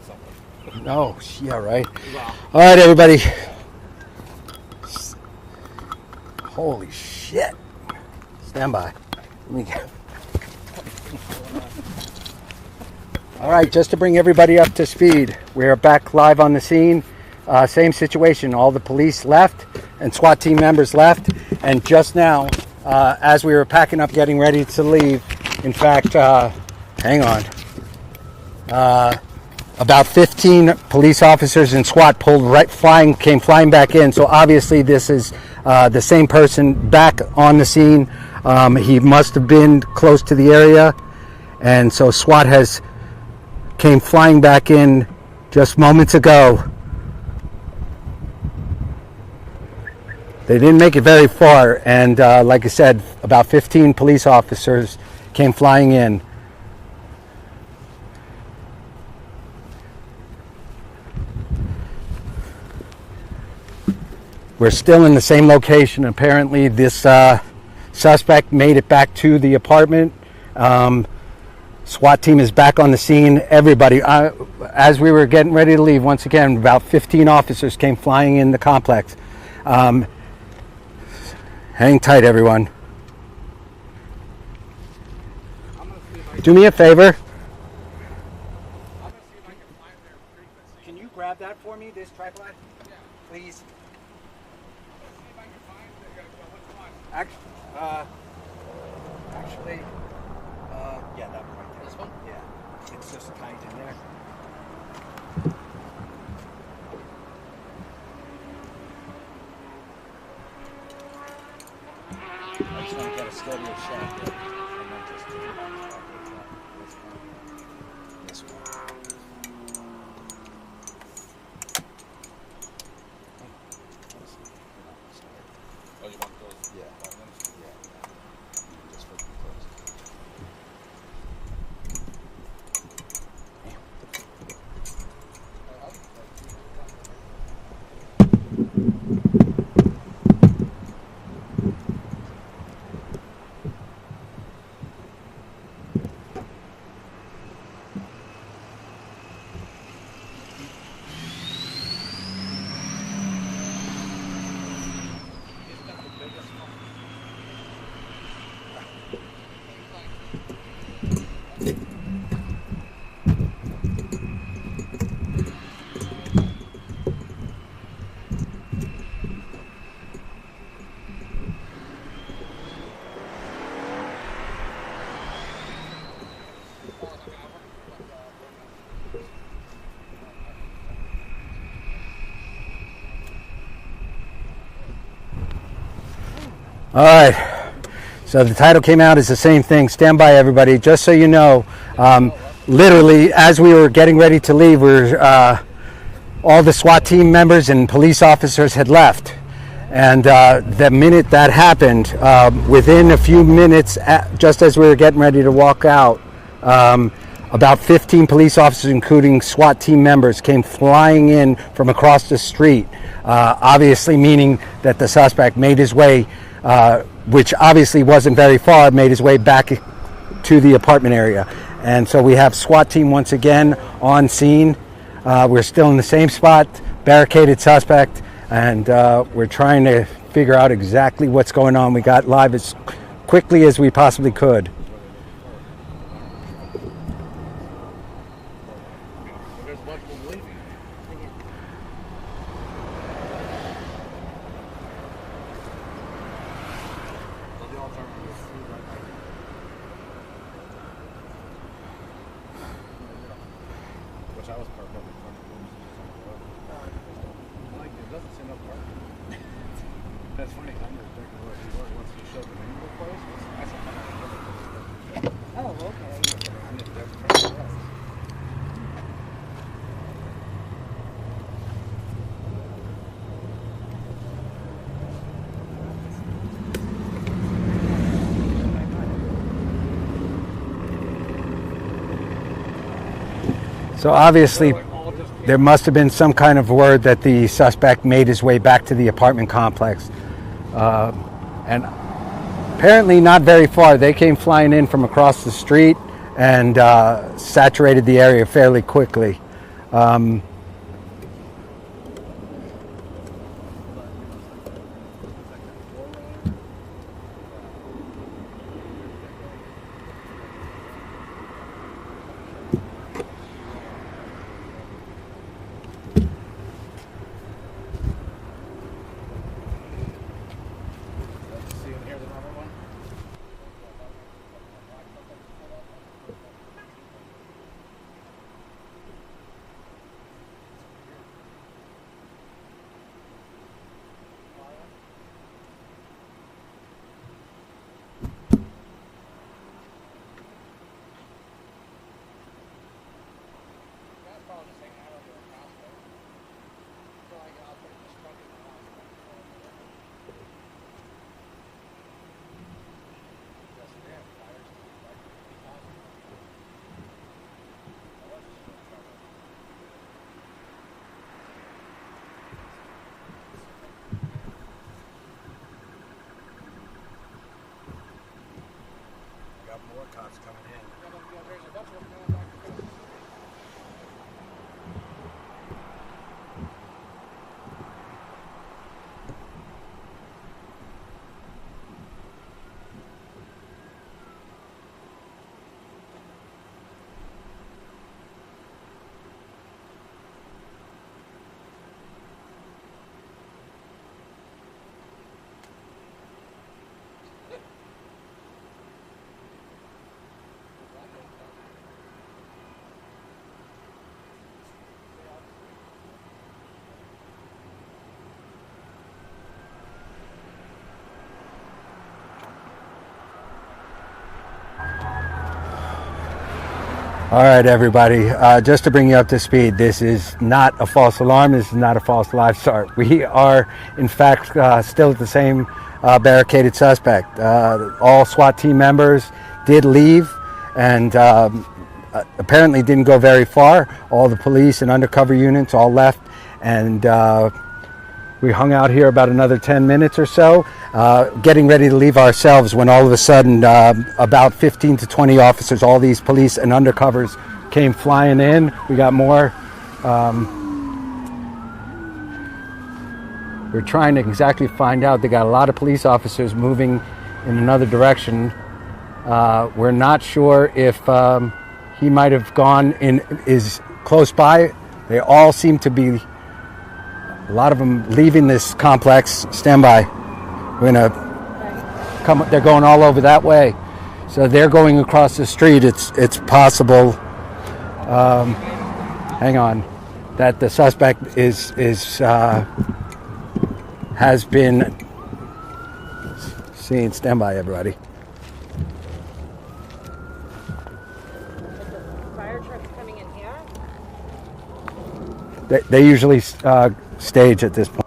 something. Oh, yeah, right. All right, everybody. Holy shit. Stand by. Let me get... All right, just to bring everybody up to speed, we're back live on the scene. Same situation. All the police left and SWAT team members left. And just now, as we were packing up, getting ready to leave, in fact, hang on. About 15 police officers and SWAT came flying back in. So obviously this is the same person back on the scene. He must have been close to the area. And so SWAT came flying back in just moments ago. They didn't make it very far. And like I said, about 15 police officers came flying in. We're still in the same location. Apparently this suspect made it back to the apartment. SWAT team is back on the scene. Everybody, as we were getting ready to leave, once again, about 15 officers came flying in the complex. Hang tight, everyone. Do me a favor. Can you grab that for me, this tripod? Yeah. Please. Actually, yeah, that one right there. This one? Yeah, it's just tight in there. I just want to get a steadier shot there. And then just this one. Oh, you want those? Yeah. Yeah. Just flip them close. All right, so the title came out as the same thing. Stand by, everybody. Just so you know, literally, as we were getting ready to leave, all the SWAT team members and police officers had left. And the minute that happened, within a few minutes, just as we were getting ready to walk out, about 15 police officers, including SWAT team members, came flying in from across the street, obviously meaning that the suspect made his way, which obviously wasn't very far, made his way back to the apartment area. And so we have SWAT team once again on scene. We're still in the same spot, barricaded suspect, and we're trying to figure out exactly what's going on. We got live as quickly as we possibly could. Which I was parked up in front of the rooms. Like, it doesn't say no parking. That's funny. I'm just thinking where he was once he showed the name of the place. I said, Oh, okay. I'm just there for the rest. So obviously, there must have been some kind of word that the suspect made his way back to the apartment complex. And apparently not very far. They came flying in from across the street and saturated the area fairly quickly. See and hear the number one? Got more cops coming in. All right, everybody. Just to bring you up to speed, this is not a false alarm. This is not a false live start. We are, in fact, still at the same barricaded suspect. All SWAT team members did leave and apparently didn't go very far. All the police and undercover units all left, and we hung out here about another 10 minutes or so, getting ready to leave ourselves, when all of a sudden about 15 to 20 officers, all these police and undercovers, came flying in. We got more. We're trying to exactly find out. They got a lot of police officers moving in another direction. We're not sure if he might have gone in, is close by. They all seem to be, a lot of them leaving this complex. Stand by. We're gonna come. They're going all over that way, so they're going across the street. It's possible. Hang on, that the suspect has been seen. Stand by, everybody. Fire trucks coming in here? They usually stage at this point.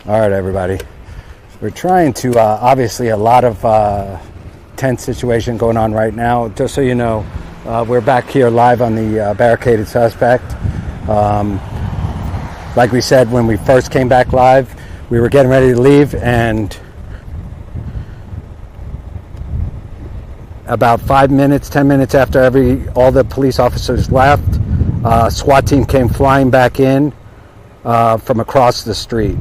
All right, everybody. We're trying to, obviously a lot of tense situation going on right now. Just so you know, we're back here live on the barricaded suspect. Like we said, when we first came back live, we were getting ready to leave, and about 5 minutes, 10 minutes after all the police officers left, SWAT team came flying back in from across the street.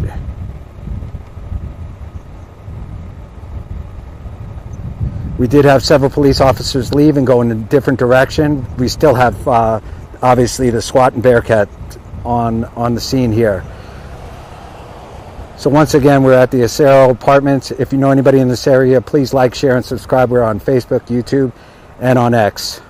We did have several police officers leave and go in a different direction. We still have, obviously, the SWAT and Bearcat on the scene here. So once again, we're at the Acero Apartments. If you know anybody in this area, please like, share, and subscribe. We're on Facebook, YouTube, and on X.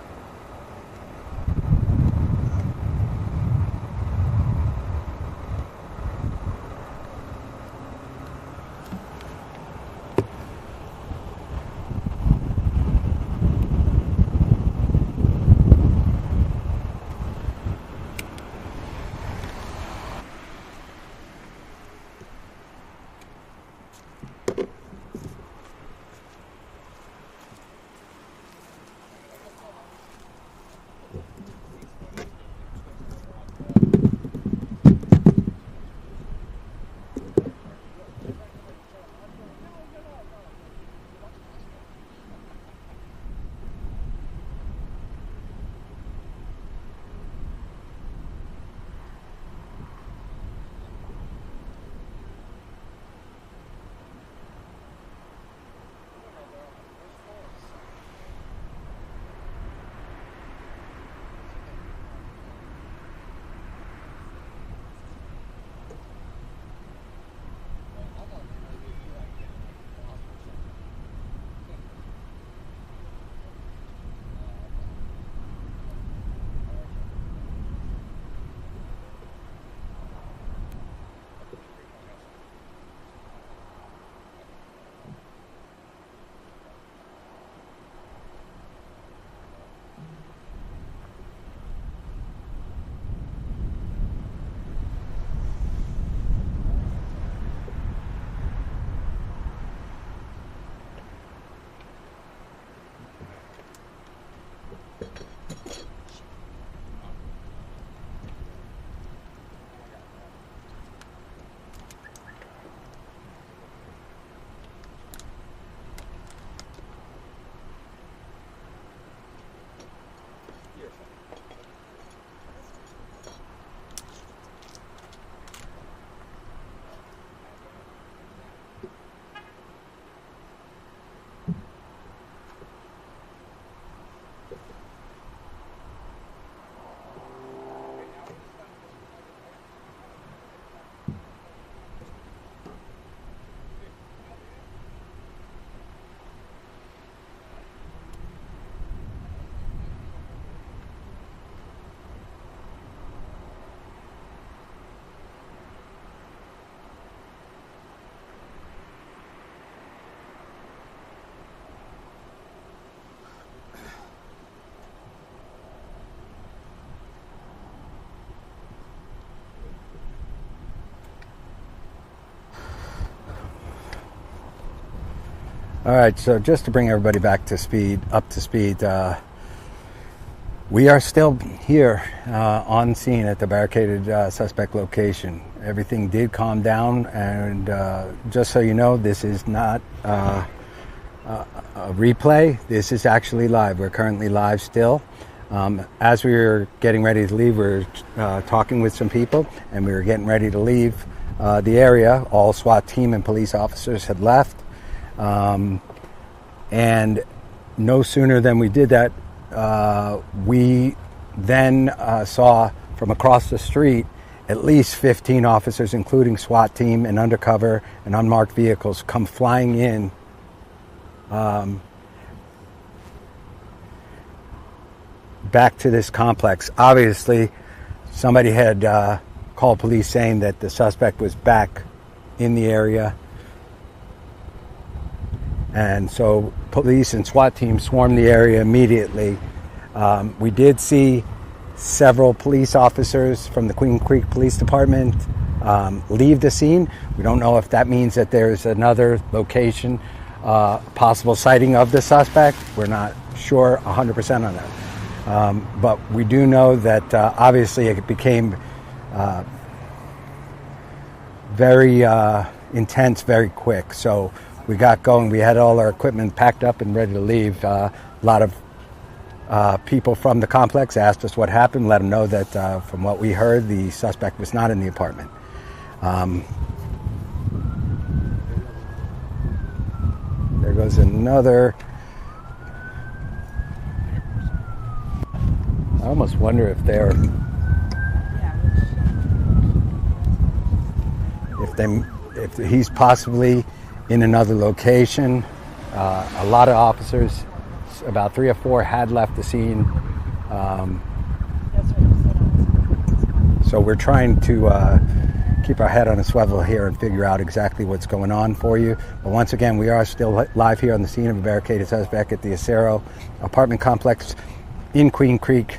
All right, so just to bring everybody up to speed, we are still here on scene at the barricaded suspect location. Everything did calm down, and just so you know, this is not a replay. This is actually live. We're currently live still. As we were getting ready to leave, we were talking with some people, and we were getting ready to leave the area. All SWAT team and police officers had left. And no sooner than we did that, we then saw from across the street at least 15 officers, including SWAT team and undercover and unmarked vehicles, come flying in back to this complex. Obviously, somebody had called police saying that the suspect was back in the area. And so police and SWAT teams swarmed the area immediately. We did see several police officers from the Queen Creek Police Department leave the scene. We don't know if that means that there's another location, possible sighting of the suspect. We're not sure 100% on that. But we do know that obviously it became very intense very quick. So we got going. We had all our equipment packed up and ready to leave. A lot of people from the complex asked us what happened, let them know that from what we heard, the suspect was not in the apartment. There goes another. I almost wonder if if he's possibly in another location. A lot of officers, about 3 or 4, had left the scene. So we're trying to keep our head on a swivel here and figure out exactly what's going on for you. But once again, we are still live here on the scene of a barricaded suspect at the Acero apartment complex in Queen Creek,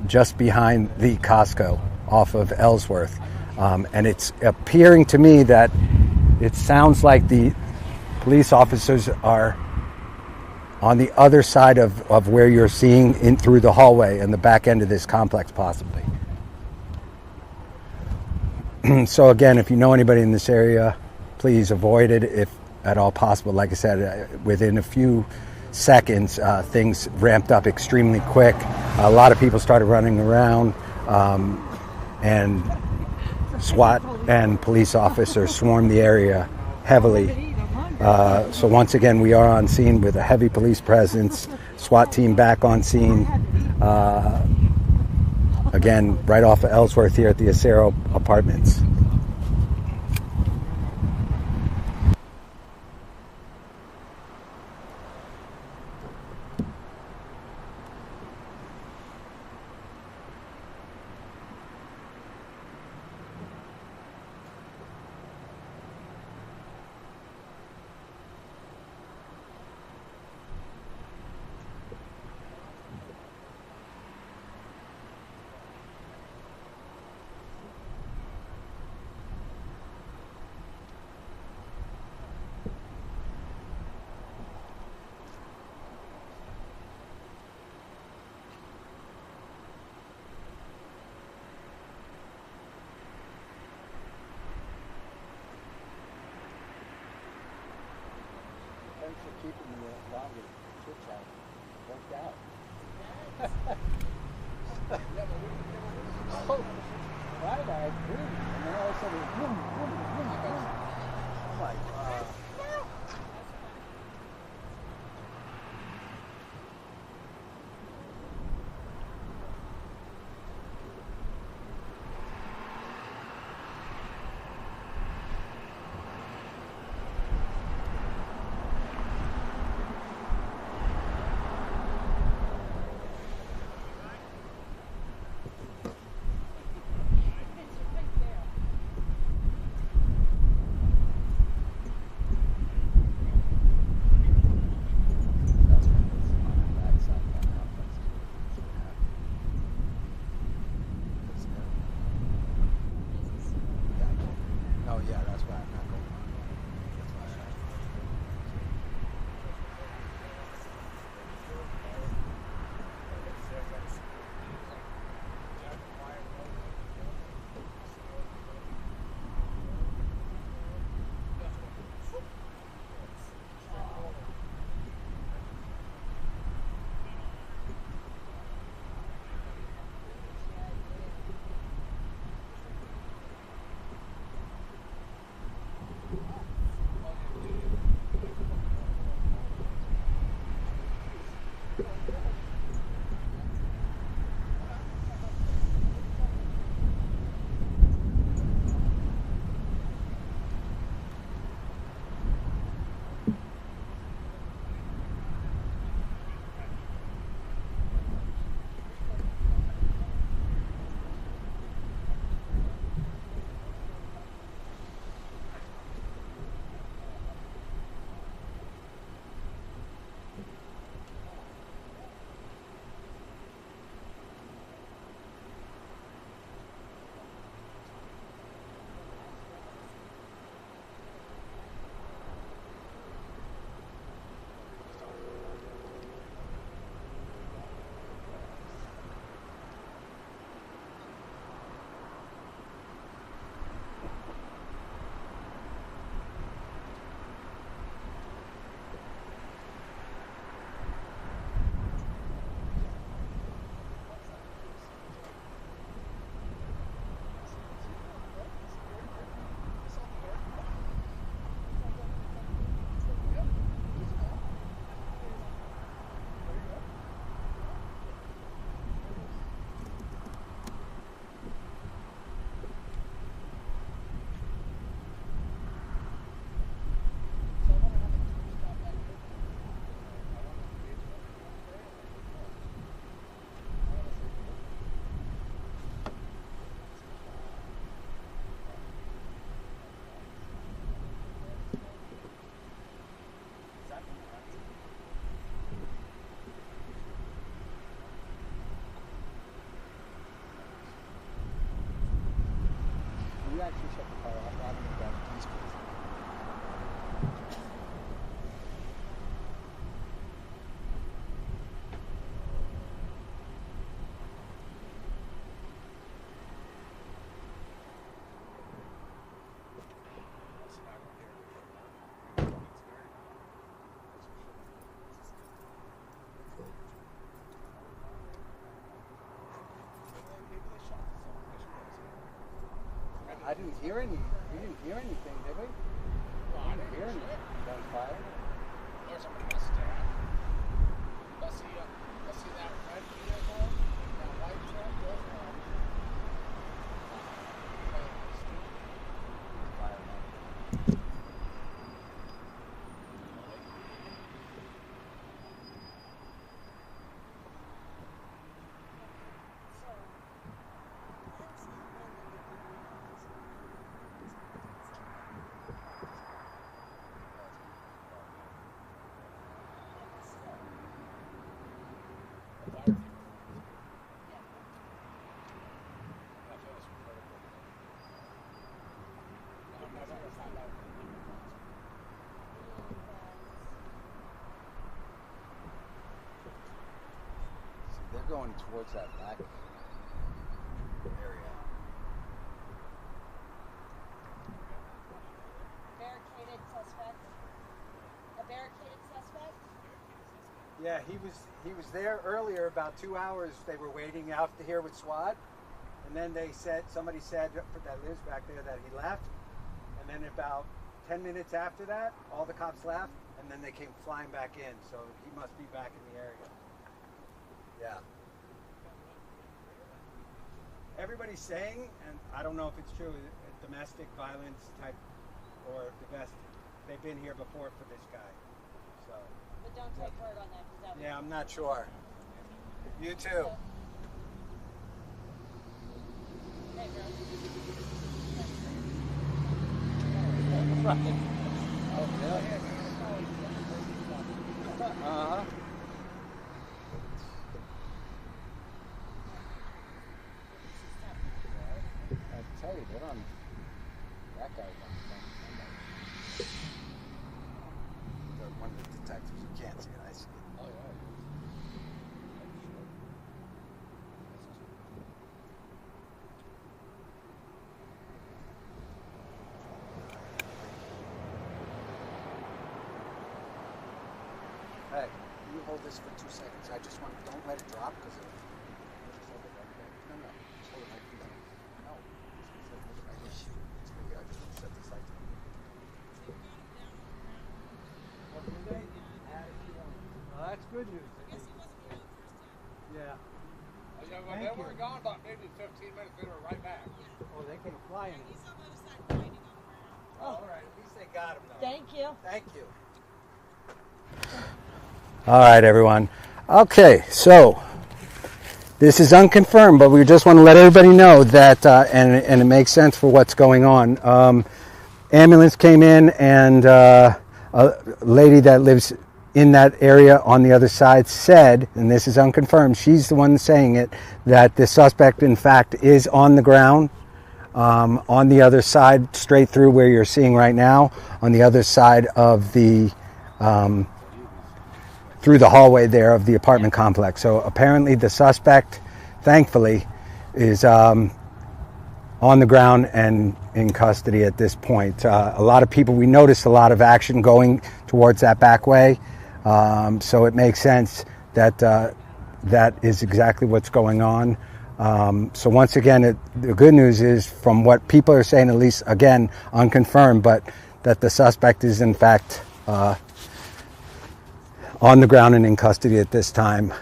just behind the Costco off of Ellsworth. And it's appearing to me that it sounds like the police officers are on the other side of where you're seeing in through the hallway and the back end of this complex, possibly. So again, if you know anybody in this area, please avoid it if at all possible. Like I said, within a few seconds, things ramped up extremely quick. A lot of people started running around, and SWAT and police officers swarmed the area heavily. So once again, we are on scene with a heavy police presence. SWAT team back on scene. Again, right off of Ellsworth here at the Acero Apartments. Thanks for keeping me longer. Chit chat worked out. Oh, right, I agree. And then all of a sudden, boom, boom, boom, boom. I'm like, actually shut the car off. I don't know about these kids. I didn't hear any. We didn't hear anything, did we? Well, I didn't hear anything. Gunfire. There's somebody else there. Let's see that red vehicle, that white truck, those ones. They're going towards that back area. Barricaded suspect. A barricaded suspect? Yeah, he was there earlier, about 2 hours. They were waiting out here with SWAT, and then somebody said that lives back there that he left, and then about 10 minutes after that, all the cops left, and then they came flying back in. So he must be back in the area. Yeah. Everybody's saying, and I don't know if it's true, domestic violence type or they've been here before for this guy. So. But don't take word on that. 'Cause that Yeah, I'm not sure. You too. Hey, bro. Oh, yeah. Uh-huh. I tell you, they're on. That guy's on. One of the detectives. You can't see it. I see it. Oh, yeah. Hey, you hold this for 2 seconds. I just want. Don't let it drop because. Just hold it right there. No. Just hold it right there. No. Just hold it right here. Maybe I just set this light. Well, that's good news. Yeah. Yeah, well, they were gone about maybe 15 minutes. They were right back. Oh, they came flying. Oh, all right. At least they got him, though. Thank you. Thank you. All right, everyone. Okay, so this is unconfirmed, but we just want to let everybody know that, and it makes sense for what's going on. Ambulance came in, and a lady that lives in that area on the other side said, and this is unconfirmed, she's the one saying it, that the suspect, in fact, is on the ground. On the other side, straight through where you're seeing right now, on the other side of the, through the hallway there of the apartment complex. So apparently the suspect, thankfully, is on the ground and in custody at this point. A lot of people, we noticed a lot of action going towards that back way. So it makes sense that that is exactly what's going on. So once again, the good news is, from what people are saying, at least again unconfirmed, but that the suspect is in fact on the ground and in custody at this time.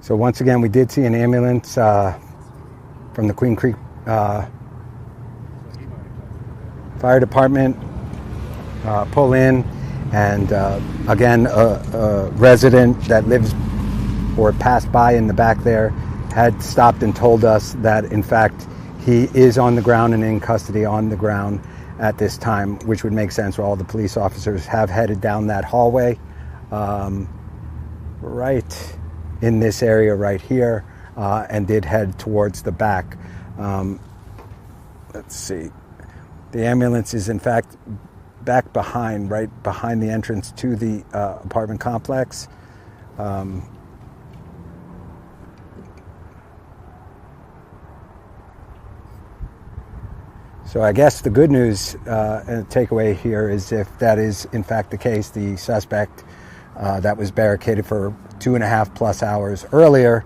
So once again, we did see an ambulance from the Queen Creek Fire Department pull in, and again, a resident that lives or passed by in the back there had stopped and told us that, in fact, he is on the ground and in custody on the ground at this time, which would make sense. All the police officers have headed down that hallway, right in this area right here, and did head towards the back. Let's see. The ambulance is, in fact, back behind, right behind the entrance to the apartment complex. So I guess the good news and takeaway here is, if that is in fact the case, the suspect that was barricaded for 2.5+ hours earlier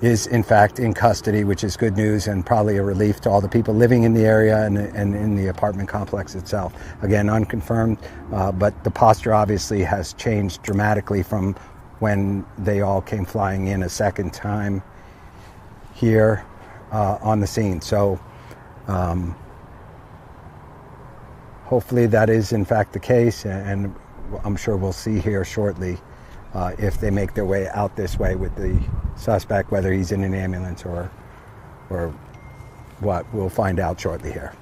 is in fact in custody, which is good news and probably a relief to all the people living in the area and in the apartment complex itself. Again, unconfirmed, but the posture obviously has changed dramatically from when they all came flying in a second time here on the scene. So hopefully that is in fact the case, and I'm sure we'll see here shortly if they make their way out this way with the suspect, whether he's in an ambulance or what. We'll find out shortly here.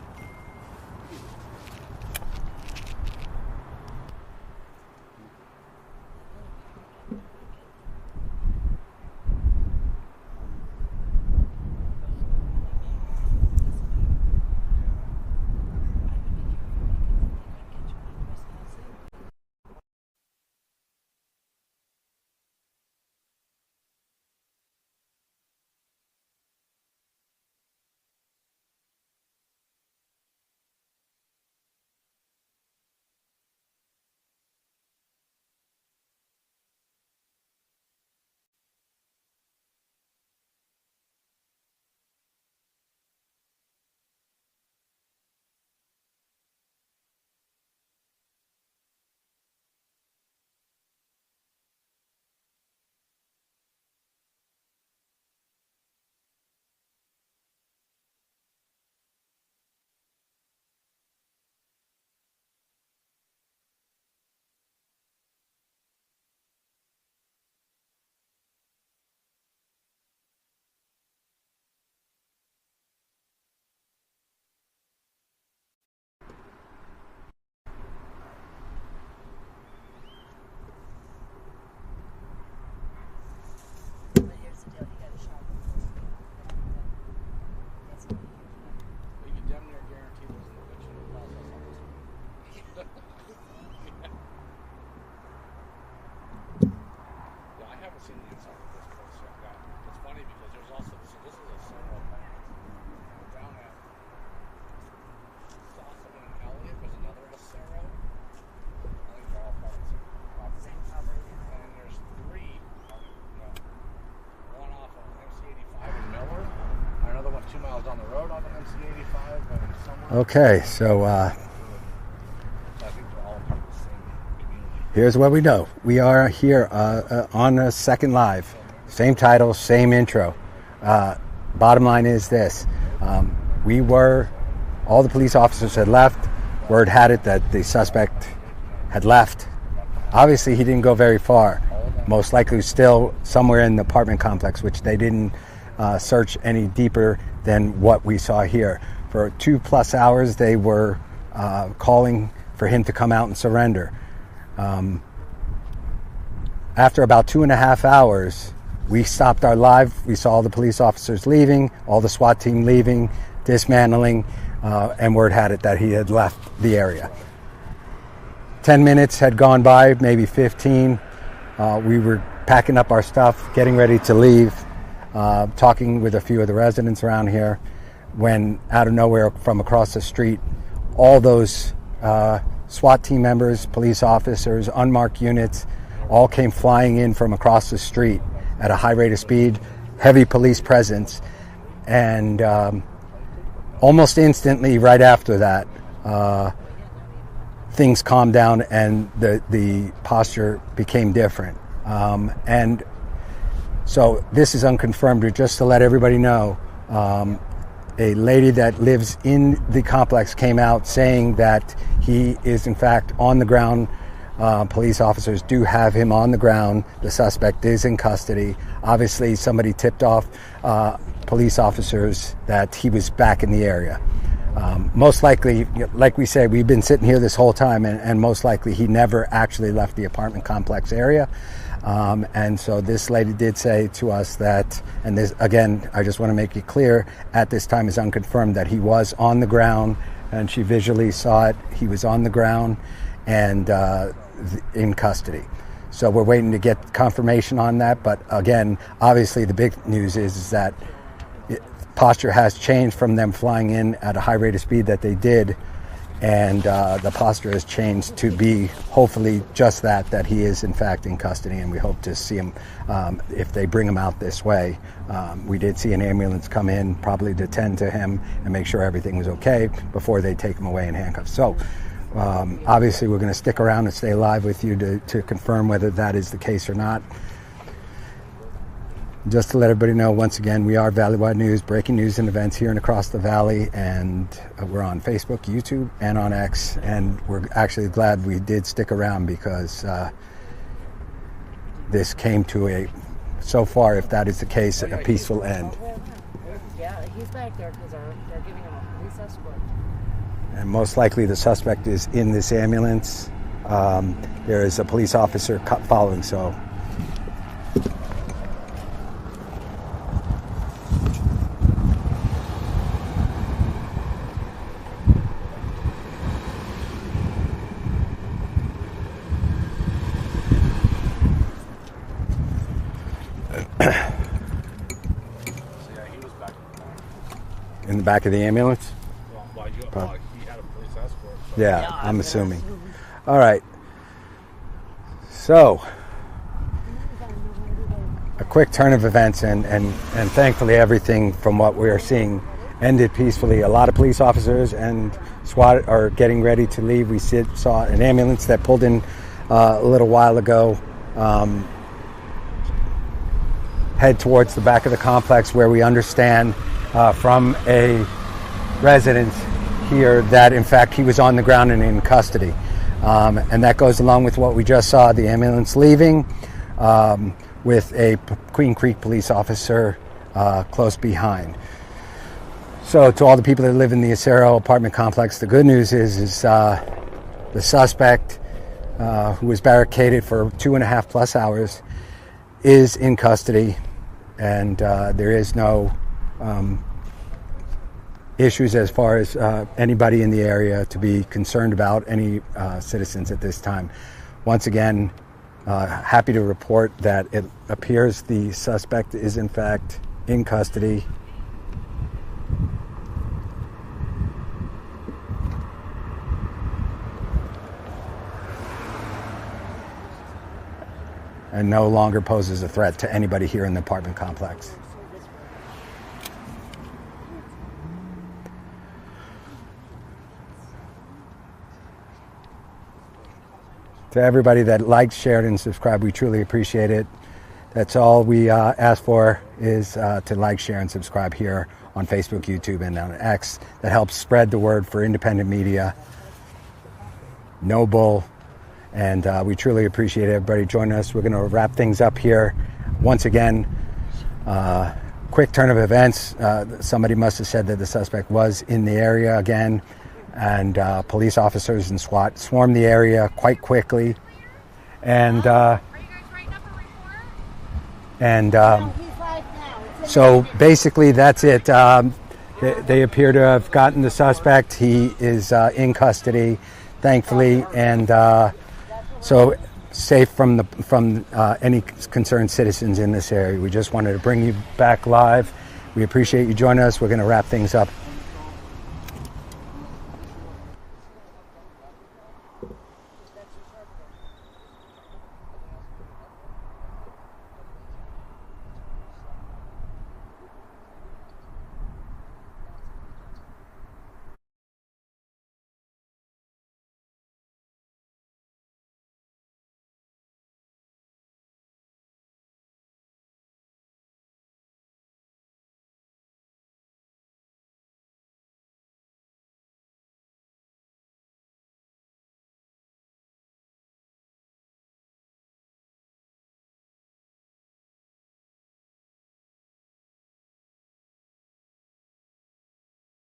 Okay, so here's what we know. We are here on a second live. Same title, same intro. Bottom line is this. All the police officers had left. Word had it that the suspect had left. Obviously, he didn't go very far. Most likely still somewhere in the apartment complex, which they didn't search any deeper than what we saw here. For 2+ hours, they were calling for him to come out and surrender. After about 2.5 hours, we stopped our live. We saw all the police officers leaving, all the SWAT team leaving, dismantling, and word had it that he had left the area. 10 minutes had gone by, maybe 15. We were packing up our stuff, getting ready to leave, talking with a few of the residents around here, when out of nowhere from across the street, all those SWAT team members, police officers, unmarked units, all came flying in from across the street at a high rate of speed, heavy police presence, and almost instantly right after that, things calmed down and the posture became different. And so this is unconfirmed, but just to let everybody know, a lady that lives in the complex came out saying that he is in fact on the ground Police officers do have him on the ground. The suspect is in custody. Obviously, somebody tipped off police officers that he was back in the area. Most likely, like we said, we've been sitting here this whole time, and most likely he never actually left the apartment complex area. And so this lady did say to us that, and this, again, I just want to make it clear, at this time is unconfirmed, that he was on the ground, and she visually saw it. He was on the ground and in custody. So we're waiting to get confirmation on that. But again, obviously the big news is that posture has changed from them flying in at a high rate of speed that they did, and the posture has changed to be hopefully just that he is in fact in custody, and we hope to see him if they bring him out this way. We did see an ambulance come in probably to tend to him and make sure everything was okay before they take him away in handcuffs. So obviously we're going to stick around and stay live with you to confirm whether that is the case or not. Just to let everybody know, once again, we are Valley-wide News, breaking news and events here and across the valley, and we're on Facebook, YouTube, and on X, and we're actually glad we did stick around because this came to so far, if that is the case, a peaceful end. Yeah, he's back there because they're giving him a police escort. And most likely the suspect is in this ambulance. There is a police officer following, so... In the back of the ambulance? Well, he had a police escort. So. Yeah, I'm assuming. All right. So, a quick turn of events, and thankfully everything from what we are seeing ended peacefully. A lot of police officers and SWAT are getting ready to leave. We saw an ambulance that pulled in a little while ago, head towards the back of the complex, where we understand from a resident here that in fact he was on the ground and in custody, and that goes along with what we just saw, the ambulance leaving with a Queen Creek police officer close behind. So to all the people that live in the Acero apartment complex, the good news is the suspect, who was barricaded for 2.5 plus hours, is in custody, and there is no issues as far as anybody in the area to be concerned about, any citizens at this time. Once again, happy to report that it appears the suspect is in fact in custody. And no longer poses a threat to anybody here in the apartment complex. To everybody that liked, shared, and subscribed, we truly appreciate it. That's all we ask for, is to like, share, and subscribe here on Facebook, YouTube, and on X. That helps spread the word for independent media. No bull. And we truly appreciate everybody joining us. We're going to wrap things up here. Once again, quick turn of events. Somebody must have said that the suspect was in the area again. And police officers and SWAT swarmed the area quite quickly. And so basically that's it. They appear to have gotten the suspect. He is in custody, thankfully, and so safe from any concerned citizens in this area. We just wanted to bring you back live. We appreciate you joining us. We're going to wrap things up